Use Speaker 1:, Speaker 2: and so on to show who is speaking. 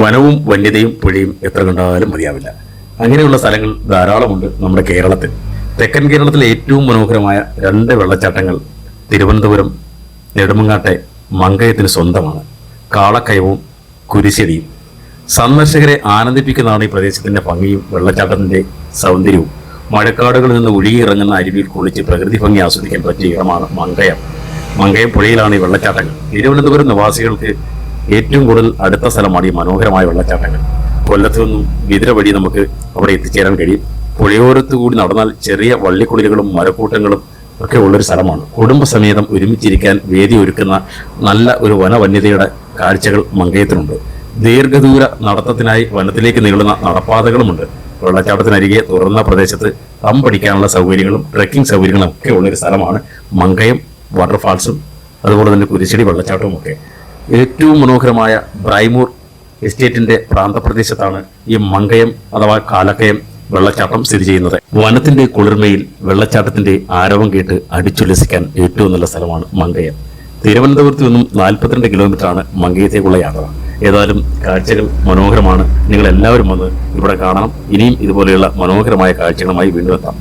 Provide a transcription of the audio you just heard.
Speaker 1: വനവും വന്യതയും പുഴയും എത്ര കണ്ടാലും മതിയാവില്ല. അങ്ങനെയുള്ള സ്ഥലങ്ങൾ ധാരാളമുണ്ട് നമ്മുടെ കേരളത്തിൽ. തെക്കൻ കേരളത്തിലെ ഏറ്റവും മനോഹരമായ 2 വെള്ളച്ചാട്ടങ്ങൾ തിരുവനന്തപുരം നെടുമങ്ങാട്ടെ മങ്കയത്തിന് സ്വന്തമാണ്. കാളക്കയവും കുരിശ്ശടിയും. സന്ദർശകരെ ആനന്ദിപ്പിക്കുന്നതാണ് ഈ പ്രദേശത്തിന്റെ ഭംഗിയും വെള്ളച്ചാട്ടത്തിന്റെ സൗന്ദര്യവും. മഴക്കാടുകളിൽ നിന്ന് ഒഴുകിയിറങ്ങുന്ന അരുവിയിൽ കുളിച്ച് പ്രകൃതി ഭംഗി ആസ്വദിക്കാൻ പറ്റിയ ഇടമാണ് മങ്കയം. മങ്കയം പുഴയിലാണ് ഈ വെള്ളച്ചാട്ടങ്ങൾ. തിരുവനന്തപുരം നിവാസികൾക്ക് ഏറ്റവും കൂടുതൽ അടുത്ത സ്ഥലമാണ് ഈ മനോഹരമായ വെള്ളച്ചാട്ടങ്ങൾ. കൊല്ലത്തു നിന്നും വിതിര വഴി നമുക്ക് അവിടെ എത്തിച്ചേരാൻ കഴിയും. പുഴയോരത്തു കൂടി നടന്നാൽ ചെറിയ വള്ളിക്കുളിലുകളും മരക്കൂട്ടങ്ങളും ഒക്കെ ഉള്ളൊരു സ്ഥലമാണ്. കുടുംബസമേതം ഒരുമിച്ചിരിക്കാൻ വേദി ഒരുക്കുന്ന നല്ല ഒരു വനവന്യതയുടെ കാഴ്ചകൾ മങ്കയത്തിനുണ്ട്. ദീർഘദൂര നടത്തത്തിനായി വനത്തിലേക്ക് നീളുന്ന നടപ്പാതകളുമുണ്ട്. വെള്ളച്ചാട്ടത്തിനരികെ തുറന്ന പ്രദേശത്ത് തമ്പടിക്കാനുള്ള സൗകര്യങ്ങളും ട്രെക്കിംഗ് സൗകര്യങ്ങളും ഒക്കെ ഉള്ളൊരു സ്ഥലമാണ് മങ്കയം വാട്ടർഫാൾസും അതുപോലെ തന്നെ കുരിശ്ശടി വെള്ളച്ചാട്ടവും ഒക്കെ. ഏറ്റവും മനോഹരമായ ബ്രൈമൂർ എസ്റ്റേറ്റിന്റെ പ്രാന്തപ്രദേശത്താണ് ഈ മങ്കയം അഥവാ കാലക്കയം വെള്ളച്ചാട്ടം സ്ഥിതി ചെയ്യുന്നത്. വനത്തിന്റെ കുളിർമയിൽ വെള്ളച്ചാട്ടത്തിന്റെ ആരവം കേട്ട് അടിച്ചുല്ലസിക്കാൻ ഏറ്റവും നല്ല സ്ഥലമാണ് മങ്കയം. തിരുവനന്തപുരത്ത് നിന്നും 42 കിലോമീറ്ററാണ് മങ്കയത്തേക്കുള്ള യാത്ര. ഏതായാലും കാഴ്ചകൾ മനോഹരമാണ്. നിങ്ങൾ എല്ലാവരും വന്ന് ഇവിടെ കാണണം. ഇനിയും ഇതുപോലെയുള്ള മനോഹരമായ കാഴ്ചകളുമായി വീണ്ടും എത്താം.